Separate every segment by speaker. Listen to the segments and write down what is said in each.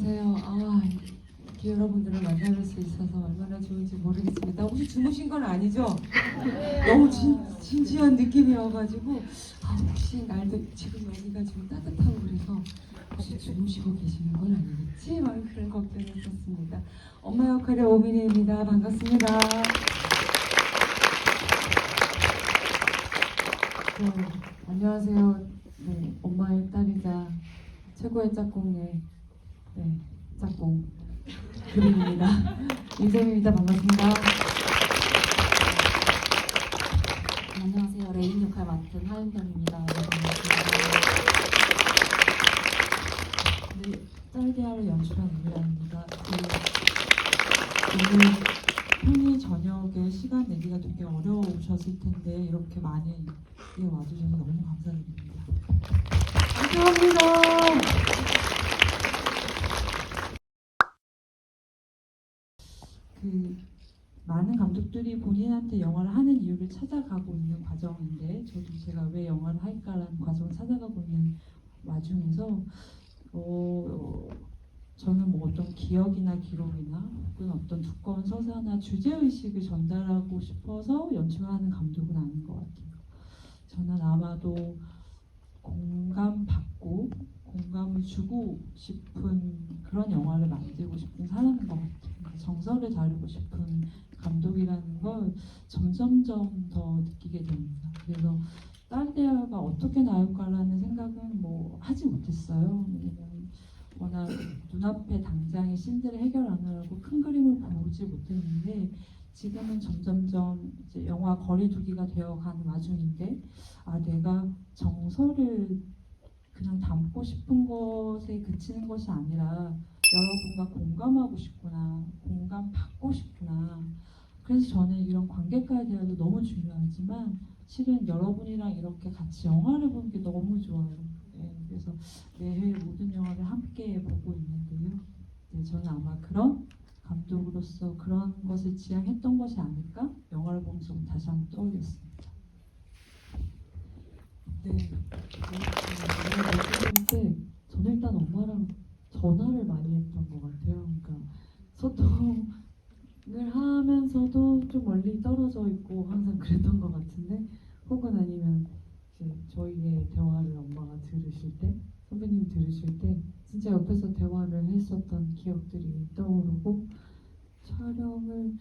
Speaker 1: 안녕하세요. 이렇게 여러분들을 만날 수 있어서 얼마나 좋은지 모르겠습니다. 혹시 주무신 건 아니죠? 너무 진지한 느낌이어가지고 혹시 날도 지금 여기가 좀 따뜻하고 그래서 혹시 주무시고 계시는 건 아니겠지? 막 그런 걱정했었습니다. 엄마 역할의 오민혜입니다. 반갑습니다. 안녕하세요. 네, 엄마의 딸이자 최고의 짝꿍의 짝꿍 그림입니다. 윤쌤입니다. 반갑습니다.
Speaker 2: 안녕하세요. 레인 역할 맡은 하윤경입니다. 반갑습니다.
Speaker 1: 네, 딸기아를 연출한 우미라입니다. 오늘 편의 저녁에 시간 내기가 되게 어려우셨을 텐데 이렇게 많이 와주셔서 너무 감사드립니다. 감사합니다. 많은 감독들이 본인한테 영화를 하는 이유를 찾아가고 있는 과정인데 저도 제가 왜 영화를 할까라는 과정을 찾아가고 있는 와중에서 저는 뭐 어떤 기억이나 기록이나 혹은 어떤 두꺼운 서사나 주제의식을 전달하고 싶어서 연출하는 감독은 아닌 것 같아요. 저는 아마도 공감받고 공감을 주고 싶은 그런 영화를 만들고 싶은 사람인 것 같아요. 정서를 다루고 싶은 감독이라는 걸 점점점 더 느끼게 됩니다. 그래서 딸대화가 어떻게 나올까라는 생각은 하지 못했어요. 왜냐면 워낙 눈앞에 당장의 씬들을 해결하느라고 큰 그림을 보지 못했는데 지금은 점점점 이제 영화 거리두기가 되어가는 와중인데 내가 정서를 그냥 담고 싶은 것에 그치는 것이 아니라 여러분과 공감하고 싶구나, 공감받고 싶구나. 그래서 저는 이런 관객과의 대화도 너무 중요하지만 실은 여러분이랑 이렇게 같이 영화를 보는 게 너무 좋아요. 그래서 매회 모든 영화를 함께 보고 있는데요. 저는 아마 그런 감독으로서 그런 것을 지향했던 것이 아닐까? 영화를 보면서 다시 한번 떠올렸습니다. 영화 보실 때 저는 일단 엄마랑 전화를 많이 했던 것 같아요. 그러니까 소통을 하면서도 좀 멀리 떨어져 있고 항상 그랬던 것 같은데 혹은 아니면 이제 저희의 대화를 엄마가 들으실 때 선배님이 들으실 때 진짜 옆에서 대화를 했었던 기억들이 떠오르고 촬영을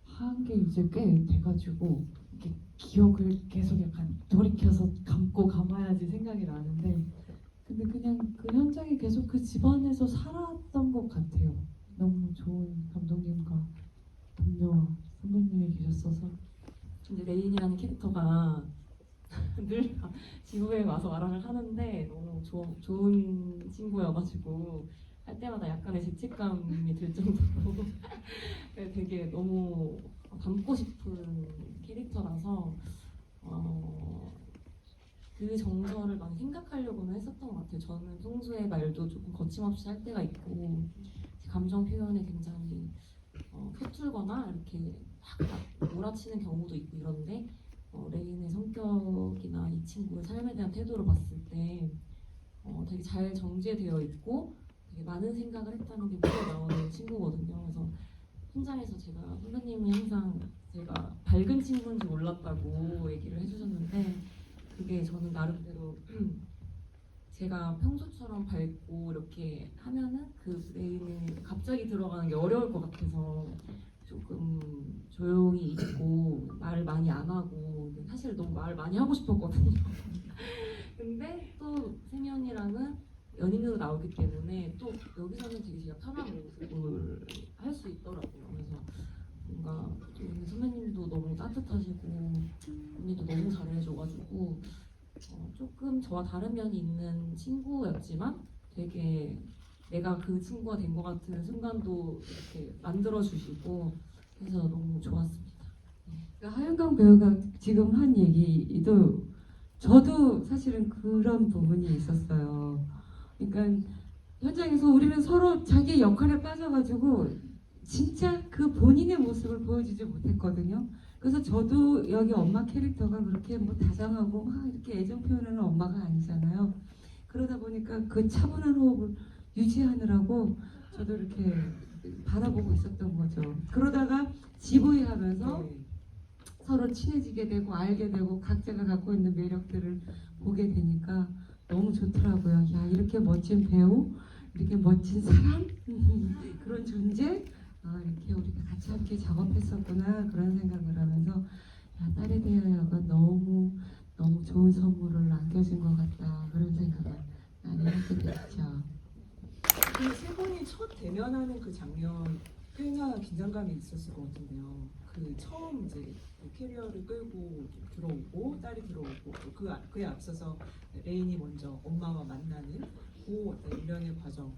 Speaker 1: 한 게 이제 꽤 돼가지고 이렇게 기억을 계속 약간 돌이켜서 감고 감아야지 생각이 나는데 근데 그냥 그 현장에 계속 그 집안에서 살았던 것 같아요. 너무 좋은 감독님과 동료와 선배님이 계셨어서.
Speaker 2: 근데 레인이라는 캐릭터가 늘 지구에 와서 말을 하는데 너무 좋은 친구여가지고 할 때마다 약간의 죄책감이 들 정도로 되게 너무 닮고 싶은 캐릭터라서 그 정서를 많이 생각하려고는 했었던 것 같아요. 저는 평소에 말도 조금 거침없이 할 때가 있고 감정 표현에 굉장히 서툴거나 이렇게 막 몰아치는 경우도 있고 이런데 레인의 성격이나 이 친구의 삶에 대한 태도를 봤을 때 되게 잘 정제되어 있고 되게 많은 생각을 했다는 게 물어 나오는 친구거든요. 그래서 현장에서 제가 선배님이 항상 제가 밝은 친구인지 몰랐다고 얘기를 해주셨는데 그게 저는 나름대로 제가 평소처럼 밝고 이렇게 하면은 그 레인이 갑자기 들어가는 게 어려울 것 같아서 조금 조용히 있고 말을 많이 안 하고 사실 너무 말을 많이 하고 싶었거든요. 근데 또 세면이랑은 연인으로 나오기 때문에 또 여기서는 되게 제가 편한 모습을 할 수 있더라고요. 그래서 뭔가 선배님도 너무 따뜻하시고 언니도 너무 잘해줘가지고 조금 저와 다른 면이 있는 친구였지만 되게 내가 그 친구가 된 것 같은 순간도 이렇게 만들어주시고 해서 너무 좋았습니다.
Speaker 1: 하윤강 배우가 지금 한 얘기도 저도 사실은 그런 부분이 있었어요. 그러니까 현장에서 우리는 서로 자기 역할에 빠져가지고 진짜 그 본인의 모습을 보여주지 못했거든요. 그래서 저도 여기 엄마 캐릭터가 그렇게 다정하고 막 이렇게 애정 표현하는 엄마가 아니잖아요. 그러다 보니까 그 차분한 호흡을 유지하느라고
Speaker 3: 저도 이렇게 바라보고 있었던 거죠. 그러다가 GV 하면서
Speaker 4: 네.
Speaker 3: 서로 친해지게 되고 알게 되고 각자가 갖고 있는 매력들을 보게 되니까 너무 좋더라고요. 야, 이렇게 멋진 배우, 이렇게 멋진 사람, 그런 존재, 이렇게 우리가 같이 함께 작업했었구나 그런 생각을 하면서 야, 딸에 대하여가 너무 좋은 선물을 남겨준 것 같다 그런 생각을 많이 하게 됐죠.
Speaker 4: 그 세 분이 첫 대면하는 그 장면 꽤나 긴장감이 있었을 것 같은데요. 그 처음 이제 그 캐리어를 끌고 들어오고 딸이 들어오고 또 그에 앞서서 레인이 먼저 엄마와 만나는 그 어떤 일련의 과정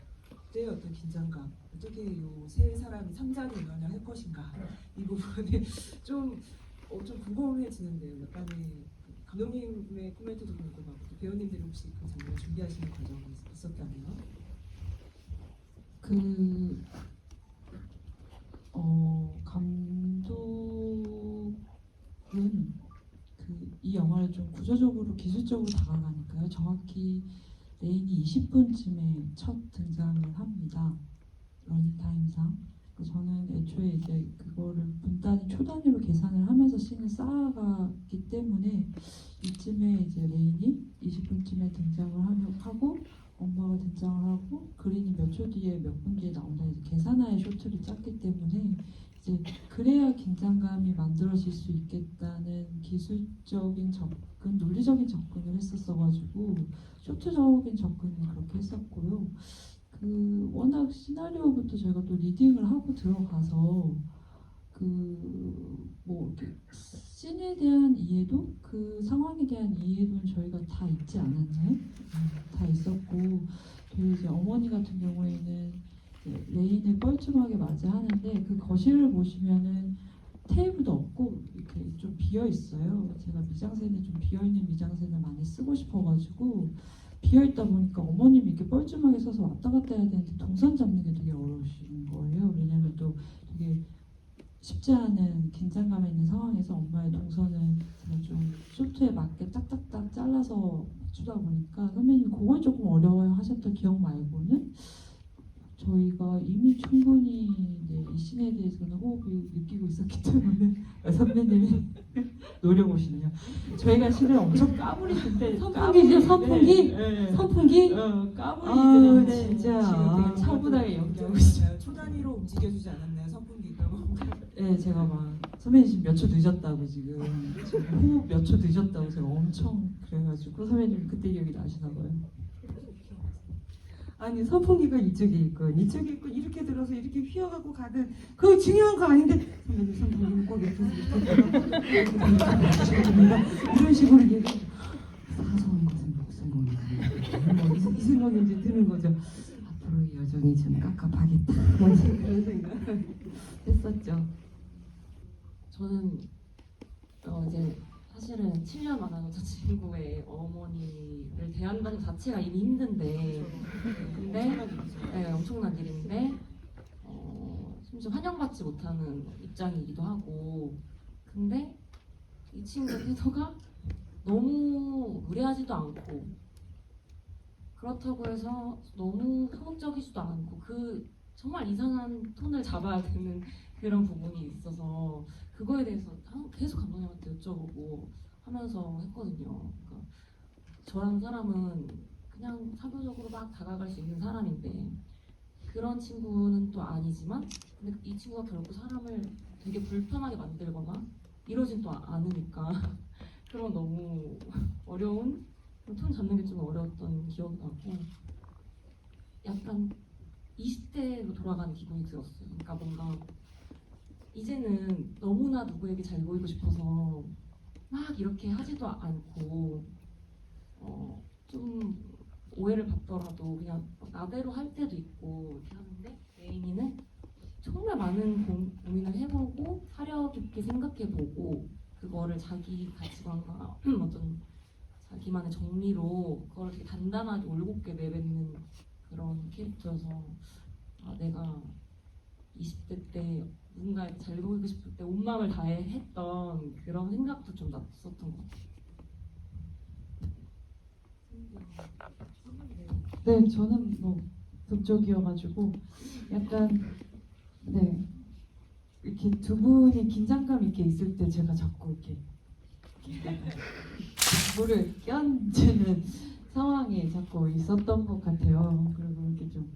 Speaker 4: 그때의 어떤 긴장감 어떻게 이 세 사람이 삼자로 연연을 할 것인가 이 부분이 좀 좀 궁금해지는데요. 약간의 그 감독님의 코멘트도 궁금하고 또 배우님들이 혹시 그 장면 준비하시는 과정이 있었다면
Speaker 1: 감독은 이 영화를 좀 구조적으로 기술적으로 다가가니까요. 정확히 레인이 20분쯤에 첫 등장을 합니다. 러닝타임상. 저는 애초에 이제 그거를 분단위 초단위로 계산을 하면서 씬을 쌓아가기 때문에 이쯤에 이제 레인이 20분쯤에 등장을 하고 엄마가 등장을 하고 그린이 몇 초 뒤에 몇 분 뒤에 나온다 이제 계산하에 쇼트를 짰기 때문에 이제 그래야 긴장감이 만들어질 수 있겠다는 기술적인 접근, 논리적인 접근을 했었어가지고 쇼트적인 접근을 그렇게 했었고요. 워낙 시나리오부터 저희가 또 리딩을 하고 들어가서 뭐 이렇게 씬에 대한 이해도 그 상황에 대한 이해도는 저희가 다 있지 않았나요? 다 있었고 저희 이제 어머니 같은 경우에는 이제 레인을 뻘쭘하게 맞이하는데 그 거실을 보시면은 테이블도 없고 이렇게 좀 비어 있어요. 제가 미장센에 좀 비어 있는 미장센을 많이 쓰고 싶어가지고 비어 있다 보니까 어머님이 이렇게 뻘쭘하게 서서 왔다 갔다 해야 되는데 동선 잡는 게 되게 어려우신 거예요. 왜냐면 또 되게 쉽지 않은 긴장감에 있는 상황에서 엄마의 동선을 제가 좀 쇼트에 맞게 딱딱딱 잘라서 맞추다 보니까 선배님이 그걸 조금 어려워 하셨던 기억 말고는 저희가 이미 충분히 이제 이 씬에 대해서는 호흡이 느끼고 있었기 때문에 선배님이 노려보시네요. 저희가 실은 엄청 까불이는데
Speaker 3: 선풍기죠, 선풍기? 선풍기?
Speaker 1: 까불이들은
Speaker 3: 진짜.
Speaker 1: 지금 되게 차분하게 연기하고 있어요.
Speaker 4: 초단위로 움직여주지 않았나요 선풍기가?
Speaker 1: 네, 제가 막 선배님 지금 몇 초 늦었다고 지금 호흡 몇 초 늦었다고 제가 엄청 그래가지고 선배님 그때 기억이 나시나 봐요.
Speaker 3: 아니 선풍기가 이쪽에 있고 이렇게 들어서 이렇게 휘어가고 가든 그거 중요한 거 아닌데 선배님 선풍기는 꼭 옆에서 이렇게 이런 식으로 얘기해 사소한 것은 목숨 걸고 이 생각이 이제 드는 거죠. 앞으로 이 여정이 좀 깝깝하겠다 뭐 이제 그런 생각 했었죠.
Speaker 2: 저는 이제 사실은 7년 만난 여자친구의 어머니를 대한다는 자체가 이미 힘든데 근데 네, 엄청난 일인데 심지어 환영받지 못하는 입장이기도 하고 근데 이 친구 태도가 너무 무례하지도 않고 그렇다고 해서 너무 소극적이지도 않고 정말 이상한 톤을 잡아야 되는 그런 부분이 있어서 그거에 대해서 계속 감독님한테 여쭤보고 하면서 했거든요. 그러니까 저라는 사람은 그냥 사교적으로 막 다가갈 수 있는 사람인데 그런 친구는 또 아니지만 근데 이 친구가 결국 사람을 되게 불편하게 만들거나 이러진 또 않으니까 그런 너무 어려운 톤 잡는 게 좀 어려웠던 기억이 나고 약간 20대로 돌아가는 기분이 들었어요. 그러니까 뭔가 이제는 너무나 누구에게 잘 보이고 싶어서 막 이렇게 하지도 않고 좀 오해를 받더라도 그냥 나대로 할 때도 있고 이렇게 하는데 레인이는 정말 많은 고민을 해보고 사려 깊게 생각해보고 그거를 자기 가치관과 어떤 자기만의 정리로 그걸 되게 단단하게 올곧게 내뱉는 그런 캐릭터여서 내가 20대 때 누군가에게 잘 보이고 싶을 때 온 마음을 다해 했던 그런 생각도 좀 났었던 것 같아요.
Speaker 1: 네, 저는 뭐 그쪽이어가지고 약간 네 이렇게 두 분이 긴장감 있게 있을 때 제가 자꾸 이렇게 물을 껴안는 상황이 자꾸 있었던 것 같아요. 그리고 이렇게 좀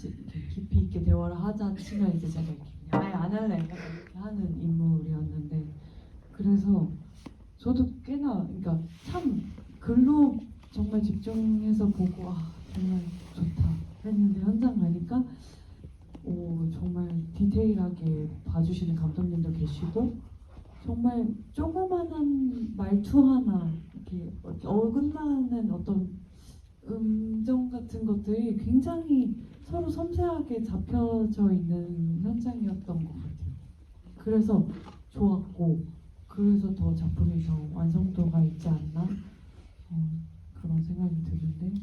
Speaker 1: 이렇게 깊이 있게 대화를 하자 치면 이제 제가 이렇게 아예 안 할래 약간 이렇게 하는 인물이었는데 그래서 저도 꽤나 그러니까 참 글로 정말 집중해서 보고 아 정말 좋다 했는데 현장 가니까 오 정말 디테일하게 봐주시는 감독님도 계시고 정말 조그만한 말투 하나 이렇게 어긋나는 어떤 음정 같은 것들이 굉장히 서로 섬세하게 잡혀져 있는 현장이었던 것 같아요. 그래서 좋았고 그래서 더 작품이 더 완성도가 있지 않나 그런 생각이 드는데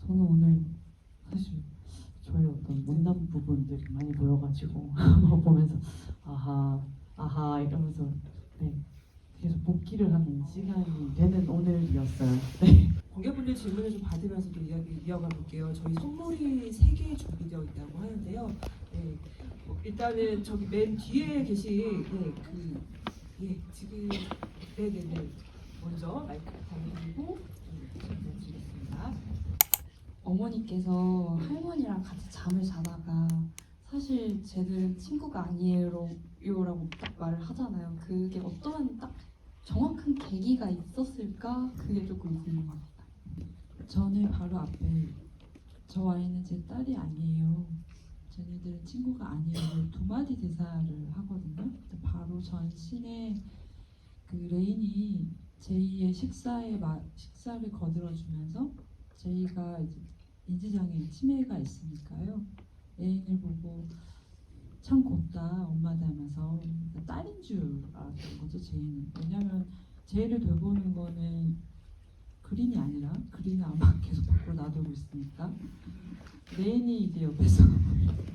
Speaker 1: 저는 오늘 사실 저희 어떤 못난 부분들이 많이 보여가지고 보면서 아하 이러면서 네 계속 복기를 하는 시간이 되는 오늘이었어요. 네.
Speaker 4: 관객분들 질문을 좀 받으면서도 이야기 이어가 볼게요. 저희 선물이 3개 준비되어 있다고 하는데요. 네, 일단은 저기 맨 뒤에 계신 지금 네네네 먼저 마이크 당기고 드리겠습니다.
Speaker 5: 어머니께서 할머니랑 같이 잠을 자다가 사실 쟤들은 친구가 아니에요라고 딱 말을 하잖아요. 그게 어떤 딱 정확한 계기가 있었을까? 그게 조금 궁금합니다.
Speaker 1: 저는 바로 앞에 저 아이는 제 딸이 아니에요. 쟤네들은 친구가 아니에요. 두 마디 대사를 하거든요. 바로 전신에 그 레인이 제이의 식사를 거들어주면서 제이가 이제 인지장애 치매가 있으니까요. 레인을 보고 참 곱다 엄마 닮아서 그러니까 딸인 줄 알았던 거죠 제이는. 왜냐면 제이를 돌보는 거는 그린이 아니라 그린은 아마 계속 밖으로 놔두고 있으니까 레인이 이제 옆에서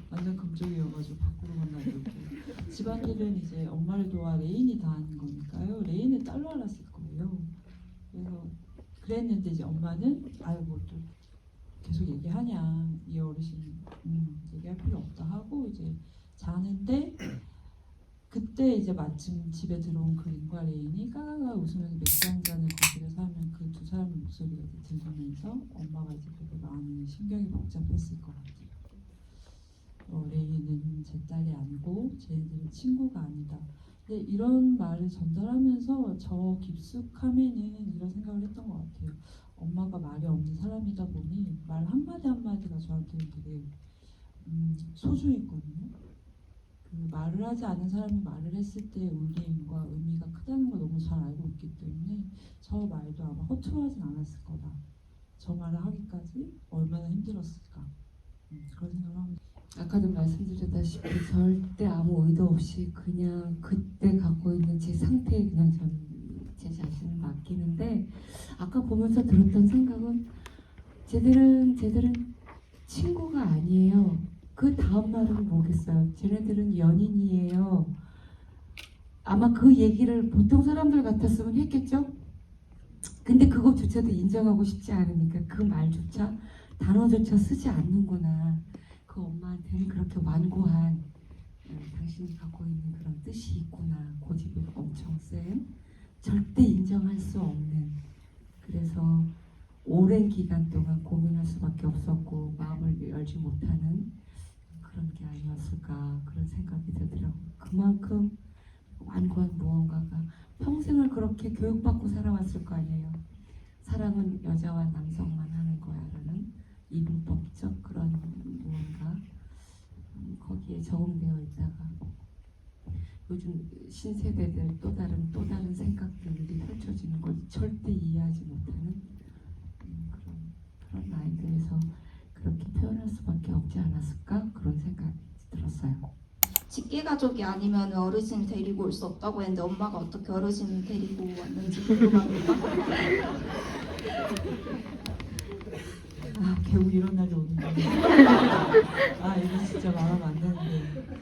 Speaker 1: 완전 금쪽이어가지고 밖으로만 놔두고 집안일은 이제 엄마를 도와 레인이 다 하는 거니까요. 레인을 딸로 알았을 거예요. 그래서 그랬는데 이제 엄마는 아유 뭐 또 계속 얘기하냐 이 어르신 얘기할 필요 없다 하고 이제 자는데 그때 이제 마침 집에 들어온 그린과 레인이 까가가 웃으면서 맥주 한 잔을 거실에서 하면 그 두 사람의 목소리가 이제 들리면서 엄마가 이제 되게 많이 신경이 복잡했을 것 같아요. 레인은 제 딸이 아니고 쟤네들은 친구가 아니다. 근데 이런 말을 전달하면서 저 깊숙함에는 이런 생각을 했던 것 같아요. 엄마가 말이 없는 사람이다 보니 말 한마디 한마디가 저한테는 되게 소중했거든요. 그 말을 하지 않은 사람이 말을 했을 때 울림과 의미가 크다는 걸 너무 잘 알고 있기 때문에 저 말도 아마 허투루하진 않았을 거다. 저 말을 하기까지 얼마나 힘들었을까 그런 생각을 합니다.
Speaker 3: 아까도 말씀드렸다시피 절대 아무 의도 없이 그냥 그때 갖고 있는 제 상태에 그냥 제 자신을 맡기는데 아까 보면서 들었던 생각은 쟤들은 친구가 아니에요. 그 다음 말은 뭐겠어요? 쟤네들은 연인이에요. 아마 그 얘기를 보통 사람들 같았으면 했겠죠? 근데 그것조차도 인정하고 싶지 않으니까 그 말조차 단어조차 쓰지 않는구나. 그 엄마한테는 그렇게 완고한 당신이 갖고 있는 그런 뜻이 있구나. 고집이 엄청 센 절대 인정할 수 없는 그래서 오랜 기간 동안 고민할 수밖에 없었고 마음을 열지 못하는 그런 게 아니었을까 그런 생각이 들더라고요. 그만큼 완고한 무언가가 평생을 그렇게 교육받고 살아왔을 거 아니에요. 사랑은 여자와 남성만 하는 거야라는 이분법적 그런 무언가 거기에 적응되어 있다가 요즘 신세대들 또 다른 생각들이 펼쳐지는 걸 절대 이해하지 못하는 그런 나이들에서 그렇게 표현할 수밖에 없지 않았을까 그런 생각이 들었어요.
Speaker 6: 직계 가족이 아니면 어르신을 데리고 올 수 없다고 했는데 엄마가 어떻게 어르신을 데리고 왔는지 궁금합니다.
Speaker 1: 아 겨우 이런 날이 오는데 아 이거 진짜 말하면 안 되는데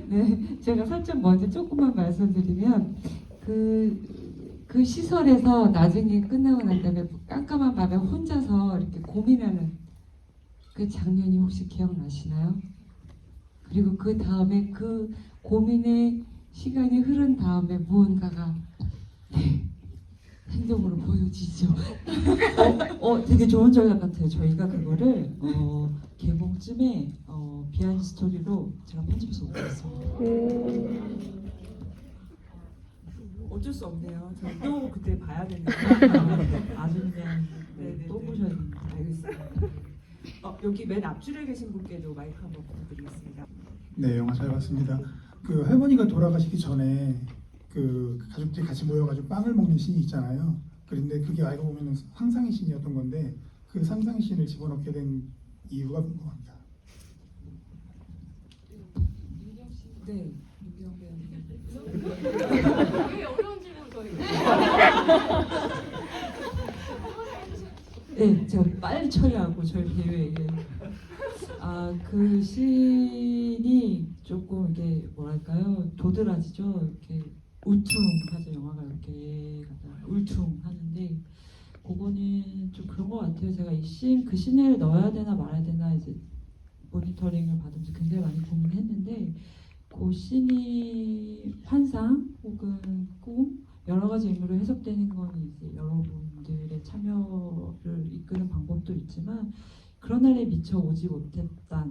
Speaker 3: 네, 제가 살짝 먼저 조금만 말씀드리면 그 그 시설에서 나중에 끝나고 난 다음에 깜깜한 밤에 혼자서 이렇게 고민하는 그 장면이 혹시 기억나시나요? 그리고 그 다음에 그 고민의 시간이 흐른 다음에 무언가가 행동으로 보여지죠.
Speaker 1: 되게 좋은 전략 같아요. 저희가 그거를 개봉쯤에 비하인드 스토리로 제가 편집해서 올리겠습니다.
Speaker 4: 어쩔 수 없네요. 저도 그때 봐야 되는데.
Speaker 1: 아주 그냥
Speaker 4: 네네네.
Speaker 1: 또 보셔야 됩니다.
Speaker 4: 알겠습니다. 여기 맨 앞줄에 계신 분께도 마이크 한번 부탁드리겠습니다.
Speaker 7: 네, 영화 잘 봤습니다. 그 할머니가 돌아가시기 전에 그 가족들이 같이 모여가지고 빵을 먹는 씬이 있잖아요. 그런데 그게 알고 보면 상상의 씬이었던 건데 그 상상의 씬을 집어넣게 된 이유가 궁금합니다.
Speaker 4: 네, 민경 배우님.
Speaker 2: 되게 어려운 질문 거예요.
Speaker 1: 네, 제가 빨리 처리하고 저희 배우에게 그 씬이 조금 이게 뭐랄까요 도드라지죠. 이렇게 울퉁하죠. 영화가 이렇게 울퉁하는데 그거는 좀 그런 것 같아요. 제가 그 씬을 넣어야 되나 말아야 되나 이제 모니터링을 받으면서 굉장히 많이 고민했는데 그 씬이 환상 혹은 꿈 여러 가지 의미로 해석되는 거는 이제 여러분들의 참여를 이끄는 방법도 있지만 그런 날에 미처 오지 못했다.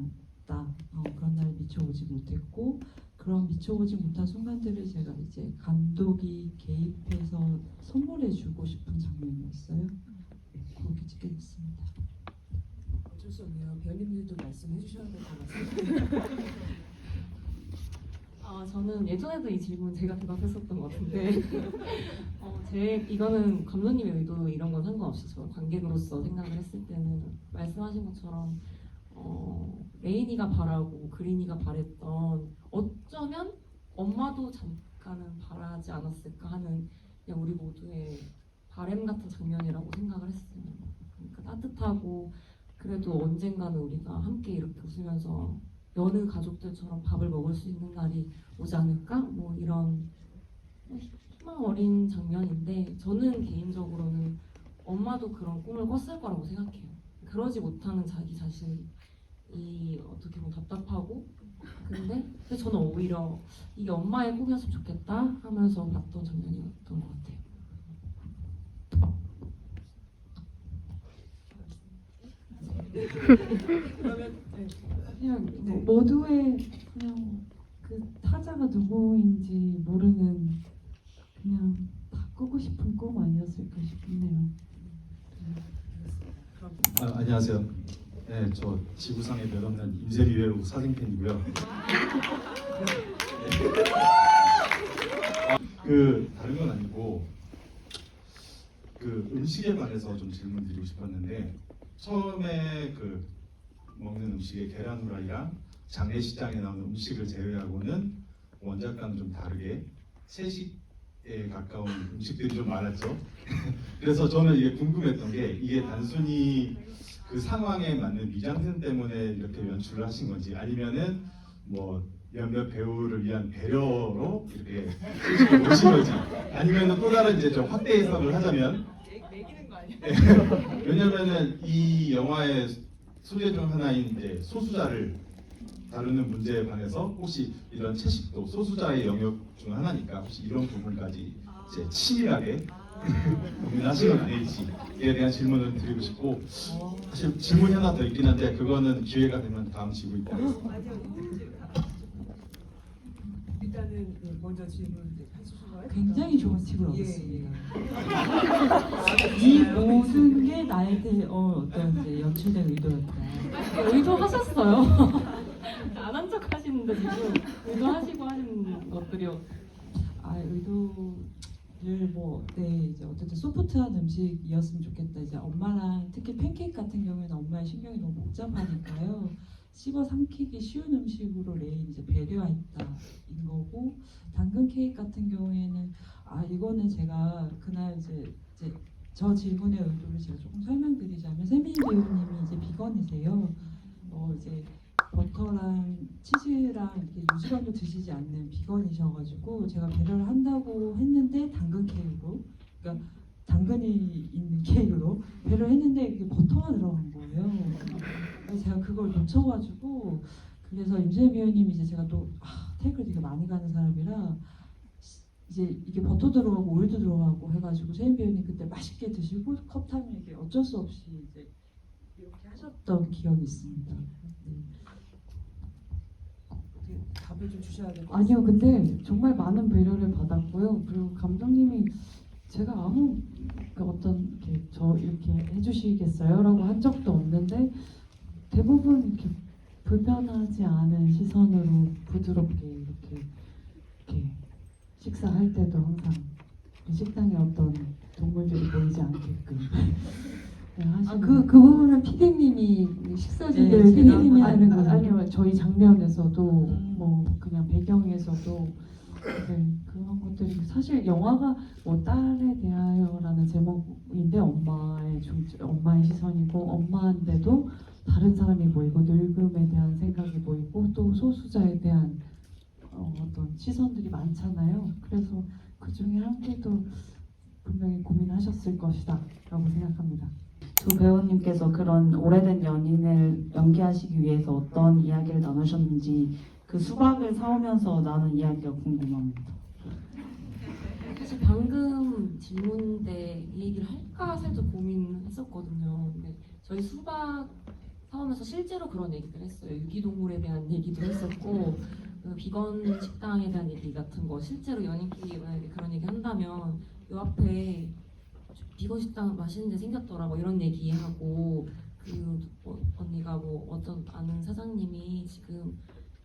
Speaker 1: 그런 날에 미처 오지 못했고 그런 미처 오지 못한 순간들을 제가 이제 감독이 개입해서 선물해주고 싶은 장면이었어요. 그렇게 찍게 됐습니다.
Speaker 4: 어쩔 수 없네요. 배우님들도 말씀해 주셔야 될 것 같아요.
Speaker 2: 저는 예전에도 이 질문 제가 대답했었던 것 같은데 이거는 감독님의 의도 이런 건 상관없이 저 관객으로서 생각을 했을 때는 말씀하신 것처럼 레이니가 바라고 그린이가 바랬던 어쩌면 엄마도 잠깐은 바라지 않았을까 하는 그냥 우리 모두의 바램 같은 장면이라고 생각을 했어요. 그러니까 따뜻하고 그래도 언젠가는 우리가 함께 이렇게 웃으면서 여느 가족들처럼 밥을 먹을 수 있는 날이 오지 않을까? 뭐 이런 희망 어린 장면인데 저는 개인적으로는 엄마도 그런 꿈을 꿨을 거라고 생각해요. 그러지 못하는 자기 자신이 어떻게 보면 답답하고 근데 저는 오히려 이게 엄마의 꿈이었으면 좋겠다 하면서 봤던 장면이었던 것 같아요.
Speaker 4: 그러면 네.
Speaker 1: 그냥
Speaker 4: 네.
Speaker 1: 모두의 그냥 그 타자가 누구인지 모르는 그냥 다 꾸고 싶은 꿈 아니었을까 싶네요.
Speaker 8: 안녕하세요. 네, 저 지구상에 몇 없는 임세리 배우 사생팬이고요. 그 다른 건 아니고 그 음식에 관해서 좀 질문드리고 싶었는데 처음에 그 먹는 음식에 계란 후라이랑 장례식장에 나오는 음식을 제외하고는 원작과는 좀 다르게 채식에 가까운 음식들이 좀 많았죠. 그래서 저는 이게 궁금했던 게 이게 단순히 그 상황에 맞는 미장센 때문에 이렇게 연출을 하신 건지 아니면은 뭐 몇몇 배우를 위한 배려로 이렇게 채식을 오신 건지 아니면은 또 다른 이제 좀 확대 해석을 하자면
Speaker 4: 매기는 거 아니에요?
Speaker 8: 왜냐면은 이 영화의 소재 중 하나인 이제 소수자를 다루는 문제에 관해서 혹시 이런 채식도 소수자의 영역 중 하나니까 혹시 이런 부분까지 이제 치밀하게 고민하신 건 아닐지에 대한 질문을 드리고 싶고 사실 질문이 하나 더 있긴 한데 그거는 기회가 되면 다음 지구에 있다 하겠습니다.
Speaker 4: 아니요, 일단은 네, 먼저 질문 해주신 거예요?
Speaker 1: 굉장히 좋은 팁을
Speaker 4: 예,
Speaker 1: 얻었습니다.
Speaker 4: 예.
Speaker 1: 이 모든 게 나에 대해 어떤 이제 연출된 의도였다.
Speaker 2: 의도하셨어요. 안 한 척 하시는데 지금 의도하시고 하시는 것들이요.
Speaker 1: 의도를 이제 어쨌든 소프트한 음식이었으면 좋겠다. 이제 엄마랑 특히 팬케이크 같은 경우에는 엄마의 신경이 너무 복잡하니까요. 씹어 삼키기 쉬운 음식으로 레인 이제 배려했다인 거고 당근 케이크 같은 경우에는 이거는 제가 그날 이제 저 질문의 의도를 제가 조금 설명드리자면 세민이 배우님이 이제 비건이세요. 이제 버터랑 치즈랑 이렇게 유지감도 드시지 않는 비건이셔가지고 제가 배려를 한다고 했는데 당근 케이크로 그러니까 당근이 있는 케이크로 배를 했는데 이게 버터가 들어간 거예요. 그래서 제가 그걸 놓쳐가지고 그래서 임세미 위원님이 이제 제가 또 테이크를 되게 많이 가는 사람이라 이제 이게 버터 들어가고 오일도 들어가고 해가지고 세임 배우님 그때 맛있게 드시고 컵타임에 이게 어쩔 수 없이 이제 이렇게 하셨던 기억이 있습니다. 네.
Speaker 4: 어떻게 답을 좀 주셔야 될 것 같아요.
Speaker 3: 아니요, 근데 정말 많은 배려를 받았고요. 그리고 감독님이 제가 아무 그 어떤 이렇게 저 이렇게 해주시겠어요라고 한 적도 없는데 대부분 이렇게 불편하지 않은 시선으로 부드럽게 이렇게 식사할 때도 항상 식당에 어떤 동물들이 보이지 않게끔 네, 하시는. 그 부분은 피디님이 식사 준비를
Speaker 1: 네,
Speaker 3: 피디님이
Speaker 1: 제가
Speaker 3: 하는 거예요? 아니요, 저희 장면에서도 뭐 그냥 배경에서도 네, 그런 것들이 사실 영화가 뭐 딸에 대하여라는 제목인데 엄마의 시선이고 엄마인데도 다른 사람이 보이고 늙음에 대한 생각이 보이고 또 소수자에 대한 어떤 시선들이 많잖아요. 그래서 그 중에 한 개도 분명히 고민하셨을 것이다라고 생각합니다.
Speaker 9: 두 배우님께서 그런 오래된 연인을 연기하시기 위해서 어떤 이야기를 나누셨는지 그 수박을 사오면서 나눈 이야기가 궁금합니다.
Speaker 2: 사실 방금 질문 때 이 얘기를 할까 살짝 고민했었거든요. 근데 저희 수박 사오면서 실제로 그런 얘기를 했어요. 유기동물에 대한 얘기도 했었고 그 비건 식당에 대한 얘기 같은 거 실제로 연인끼리 만약에 그런 얘기 한다면 요 앞에 비건 식당 맛있는 데 생겼더라 뭐 이런 얘기하고 언니가 뭐 어떤 아는 사장님이 지금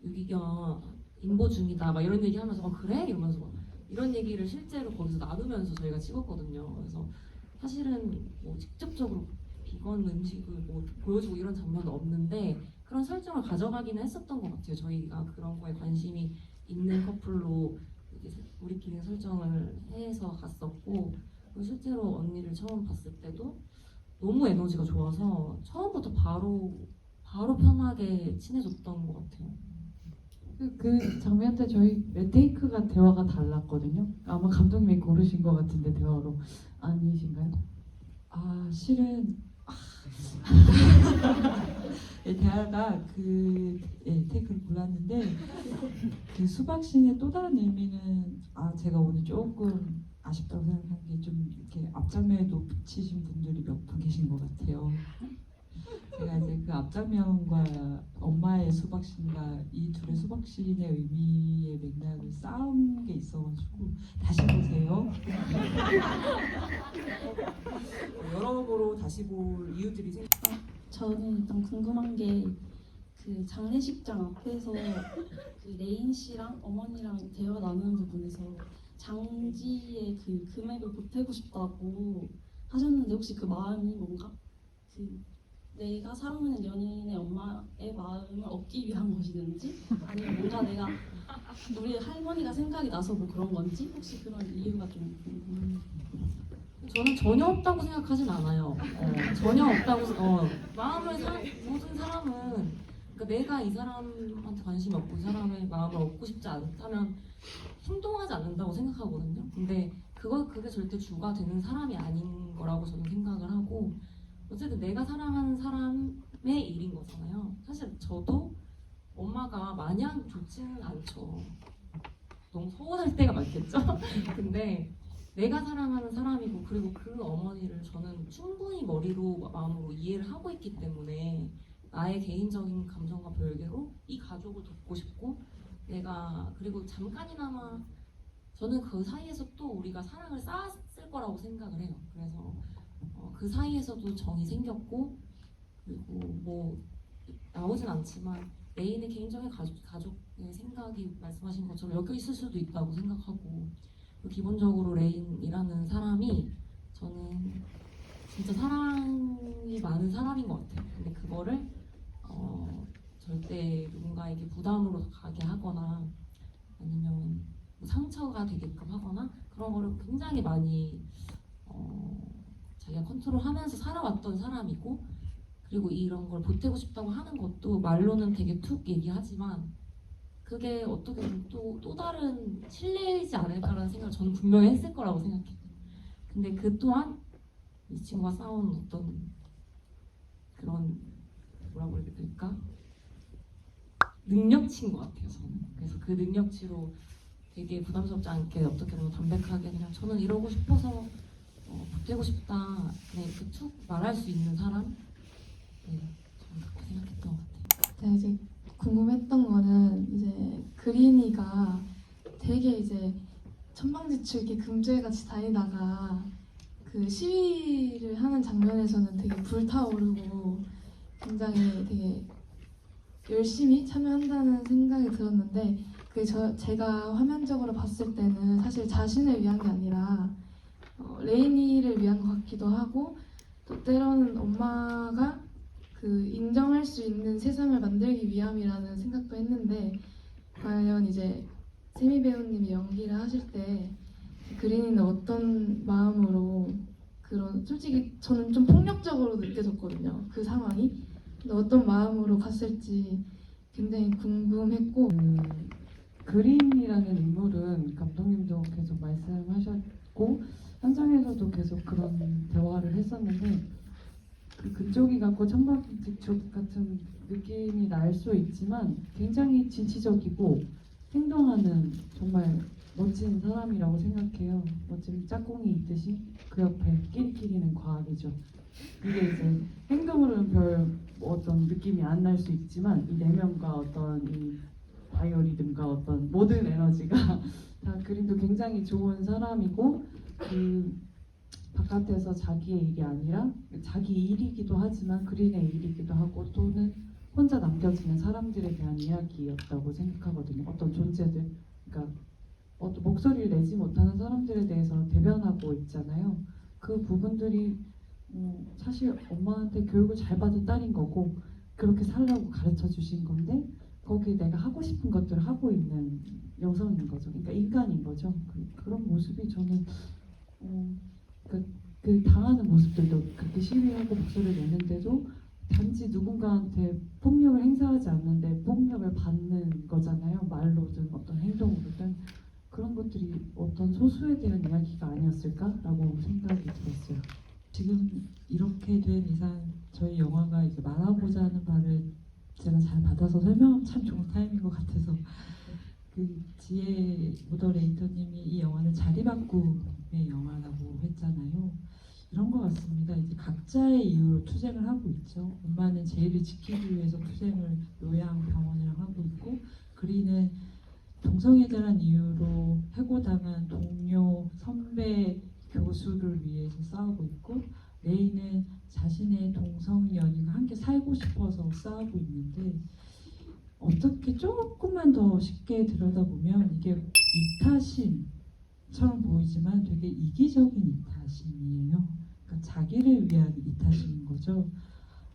Speaker 2: 유기견 인보 중이다 막 이런 얘기하면서 그래? 이러면서 막 이런 얘기를 실제로 거기서 나누면서 저희가 찍었거든요. 그래서 사실은 뭐 직접적으로 비건 음식을 뭐 보여주고 이런 장면은 없는데 그런 설정을 가져가기는 했었던 것 같아요. 저희가 그런 거에 관심이 있는 커플로 이제 우리끼리 설정을 해서 갔었고 그리고 실제로 언니를 처음 봤을 때도 너무 에너지가 좋아서 처음부터 바로 편하게 친해졌던 것 같아요.
Speaker 3: 그 장면 때 저희 테이크가 대화가 달랐거든요. 아마 감독님이 고르신 것 같은데 대화로 아니신가요?
Speaker 1: 실은 대하가 테이크를 골랐는데 그 수박신의 또 다른 의미는 제가 오늘 조금 아쉽다고 생각한 게 좀 이렇게 앞장면에도 붙이신 분들이 몇 분 계신 것 같아요. 제가 이제 그 앞장면과 엄마의 수박신과 이 둘의 수박신의 의미의 맥락을 쌓은 게 있어가지고 다시 보세요.
Speaker 4: 여러모로 다시 볼 이유들이
Speaker 5: 저는 일단 궁금한 게 그 장례식장 앞에서 그 레인 씨랑 어머니랑 대화 나누는 부분에서 장지의 그 금액을 보태고 싶다고 하셨는데 혹시 그 마음이 뭔가 그 내가 사랑하는 연인의 엄마의 마음을 얻기 위한 것이든지 아니면 뭔가 내가 우리 할머니가 생각이 나서 뭐 그런 건지 혹시 그런 이유가 좀 궁금해요.
Speaker 2: 저는 전혀 없다고 생각하진 않아요. 전혀 없다고 모든 사람은 그러니까 내가 이 사람한테 관심이 없고 이 사람의 마음을 얻고 싶지 않다면 행동하지 않는다고 생각하거든요. 근데 그게 절대 주가 되는 사람이 아닌 거라고 저는 생각을 하고 어쨌든 내가 사랑하는 사람의 일인 거잖아요. 사실 저도 엄마가 마냥 좋지는 않죠. 너무 서운할 때가 많겠죠. 근데 내가 사랑하는 사람이고 그리고 그 어머니를 저는 충분히 머리로 마음으로 이해를 하고 있기 때문에 나의 개인적인 감정과 별개로 이 가족을 돕고 싶고 내가 그리고 잠깐이나마 저는 그 사이에서 또 우리가 사랑을 쌓았을 거라고 생각을 해요. 그래서 그 사이에서도 정이 생겼고 그리고 뭐 나오진 않지만 레인의 개인적인 가족의 생각이 말씀하신 것처럼 엮여 있을 수도 있다고 생각하고 기본적으로 레인이라는 사람이 저는 진짜 사랑이 많은 사람인 것 같아요. 근데 그거를 절대 누군가에게 부담으로 가게 하거나 아니면 뭐 상처가 되게끔 하거나 그런 거를 굉장히 많이 자기가 컨트롤하면서 살아왔던 사람이고 그리고 이런 걸 보태고 싶다고 하는 것도 말로는 되게 툭 얘기하지만 그게 어떻게 보면 또 다른 신뢰이지 않을까라는 생각을 저는 분명히 했을 거라고 생각해요. 근데 그 또한 이 친구가 쌓아온 어떤 그런 뭐라고 해야 될까? 능력치인 것 같아요 저는. 그래서 그 능력치로 되게 부담스럽지 않게 어떻게 보면 담백하게 그냥 저는 이러고 싶어서 보태고 싶다 그냥 이렇게 툭 말할 수 있는 사람. 네, 저는 그렇게 생각했던 것 같아요.
Speaker 10: 제가 이제 궁금했던 거는 이제 그린이가 되게 이제 천방지축 이렇게 금죄같이 다니다가 그 시위를 하는 장면에서는 되게 불타오르고 굉장히 되게 열심히 참여한다는 생각이 들었는데 그게 제가 화면적으로 봤을 때는 사실 자신을 위한 게 아니라 레이니를 위한 것 같기도 하고 또 때로는 엄마가 그 인정할 수 있는 세상을 만들기 위함이라는 생각도 했는데 과연 이제 세미 배우님이 연기를 하실 때 그린이는 어떤 마음으로 그런 솔직히 저는 좀 폭력적으로 느껴졌거든요 그 상황이. 근데 어떤 마음으로 갔을지 굉장히 궁금했고
Speaker 1: 그린이라는 인물은 감독님도 계속 말씀하셨고 현장에서도 계속 그런 대화를 했었는데 그 금쪽이 갖고 천방지축 같은 느낌이 날 수 있지만 굉장히 진취적이고 행동하는 정말 멋진 사람이라고 생각해요. 멋진 짝꿍이 있듯이 그 옆에 끼리끼리는 과학이죠. 이게 이제 행동으로는 별 어떤 느낌이 안 날 수 있지만 이 내면과 어떤 이 바이오리듬과 어떤 모든 에너지가 다 그린도 굉장히 좋은 사람이고 그 바깥에서 자기의 일이 아니라 자기 일이기도 하지만 그린의 일이기도 하고 또는 혼자 남겨지는 사람들에 대한 이야기였다고 생각하거든요. 어떤 존재들, 그러니까 어떤 목소리를 내지 못하는 사람들에 대해서 대변하고 있잖아요. 그 부분들이 사실 엄마한테 교육을 잘 받은 딸인 거고 그렇게 살라고 가르쳐 주신 건데 거기에 내가 하고 싶은 것들을 하고 있는 여성인 거죠. 그러니까 인간인 거죠. 그런 모습이 저는 그 당하는 모습들도 그렇게 시위하고 목소리를 내는데도 단지 누군가한테 폭력을 행사하지 않는데 폭력을 받는 거잖아요. 말로든 어떤 행동으로든. 그런 것들이 어떤 소수에 대한 이야기가 아니었을까라고 생각이 들었어요.
Speaker 11: 지금 이렇게 된 이상 저희 영화가 이제 말하고자 하는 바를 제가 잘 받아서 설명하면 참 좋은 타임인 것 같아서 그 지혜 모더레이터님이 이 영화는 자리바꿈의 영화라고 했잖아요. 이런 것 같습니다. 이제 각자의 이유로 투쟁을 하고 있죠. 엄마는 제이를 지키기 위해서 투쟁을 요양병원이랑 하고 있고 그린은 동성애자란 이유로 해고당한 동료, 선배, 교수를 위해서 싸우고 있고 레이는 자신의 동성 연인과 함께 살고 싶어서 싸우고 있는데 어떻게 조금만 더 쉽게 들여다보면 이게 이타심처럼 보이지만 되게 이기적인 이타심이에요. 그러니까 자기를 위한 이타심인 거죠.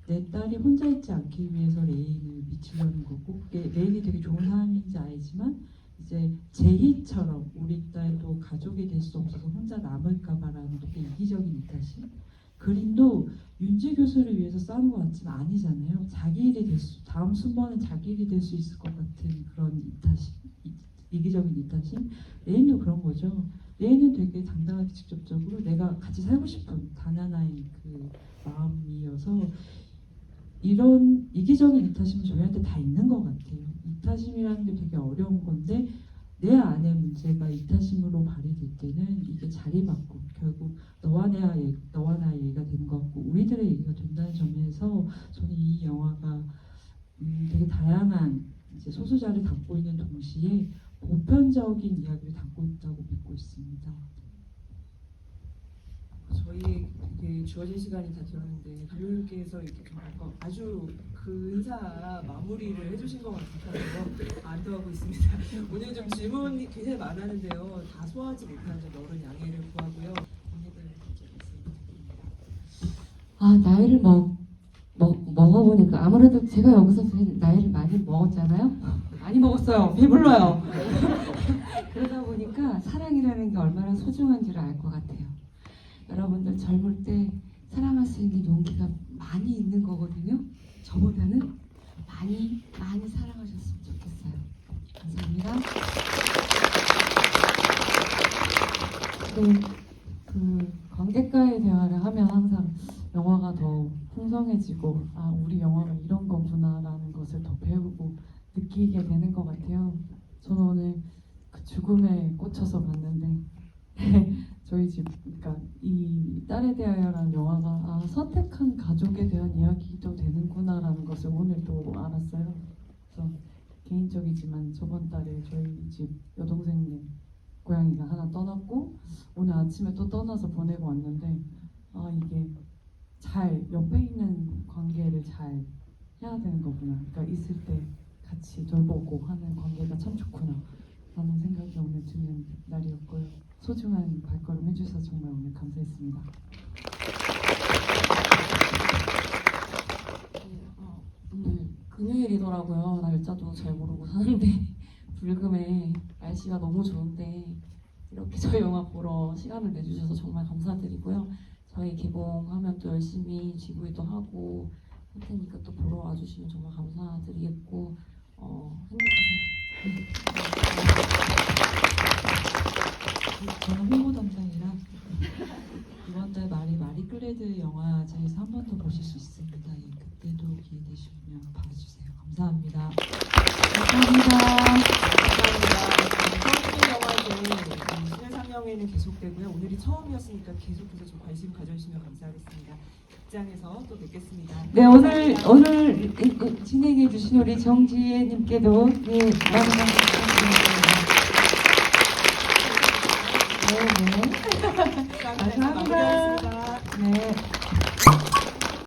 Speaker 11: 내 딸이 혼자 있지 않기 위해서 레인을 미치려는 거고 그게 레인이 되게 좋은 사람인지 알지만 이제 제희처럼 우리 딸도 가족이 될 수 없어서 혼자 남을까봐라는 되게 이기적인 이타심. 그린도 윤지 교수를 위해서 싸운 것 같지만 아니잖아요. 자기 일이 될 수, 다음 순번은 자기 일이 될 수 있을 것 같은 그런 이타심, 이기적인 이타심. 레인도 그런 거죠. 레인은 되게 당당하게 직접적으로 내가 같이 살고 싶은 단 하나의 그 마음이어서 이런 이기적인 이타심은 저희한테 다 있는 것 같아요. 이타심이라는 게 되게 어려운 건데 내 안의 문제가 이타심으로 발휘될 때는 이게 자리바꿈 결국 너와 나의 얘기가 되는 것 같고 우리들의 얘기가 된다는 점에서 저는 이 영화가 되게 다양한 이제 소수자를 담고 있는 동시에 보편적인 이야기를 담고 있다고 믿고 있습니다.
Speaker 4: 저희에게 주어진 시간이 다 되었는데 감독님께서 이렇게 좀 뭔가 아주 근사 마무리를 해주신 것 같아서 안도하고 있습니다. 오늘 좀 질문이 굉장히 많았는데요. 다 소화하지 못한 점 여러 양해를 구하고요. 언니들 먼저 말씀드립니다.
Speaker 3: 아, 나이를 먹어보니까 아무래도 제가 여기서 제일 나이를 많이 먹었잖아요. 많이 먹었어요. 배불러요. 그러다 보니까 사랑이라는 게 얼마나 소중한지를 알 것 같아요. 여러분들 젊을 때 사랑할 수 있는 용기가 많이 있는 거거든요. 저보다는 많이 사랑하셨으면 좋겠어요. 감사합니다. 네,
Speaker 11: 느끼게 되는 것 같아요. 저는 오늘 그 죽음에 꽂혀서 봤는데 저희 집, 그러니까 이 딸에 대하여라는 영화가 선택한 가족에 대한 이야기도 되는구나라는 것을 오늘 또 알았어요. 그래서 개인적이지만 저번 달에 저희 집 여동생네 고양이가 하나 떠났고 오늘 아침에 또 떠나서 보내고 왔는데 이게 잘 옆에 있는 관계를 잘 해야 되는 거구나. 그러니까 있을 때 같이 돌보고 하는 관계가 참 좋구나 라는 생각이 오늘 드는 날이었고요. 소중한 발걸음 해주셔서 정말 오늘 감사했습니다.
Speaker 2: 오늘 금요일이더라고요. 날짜도 잘 모르고 사는데 불금에 날씨가 너무 좋은데 이렇게 저희 영화 보러 시간을 내주셔서 정말 감사드리고요. 저희 개봉하면 또 열심히 GV도 하고 할 테니까 또 보러 와주시면 정말 감사드리겠고 행복하세요.
Speaker 11: 저는 홍보 담당이라 이번 달 말에 마리클레드 영화제에서 한 번 더 보실 수 있습니다. 예, 그때도 기회 되시면 봐주세요. 감사합니다.
Speaker 4: 서울시 영화제 실내상영회는 계속되고요. 오늘이 처음이었으니까 계속해서 좀 관심 가져주시면 감사하겠습니다. 극장에서 또 뵙겠습니다.
Speaker 3: 네, 오늘 진행해 주신 우리 정지혜님께도 네, 많은 감사드립니다. 네, 네.
Speaker 4: 감사합니다.
Speaker 3: 네.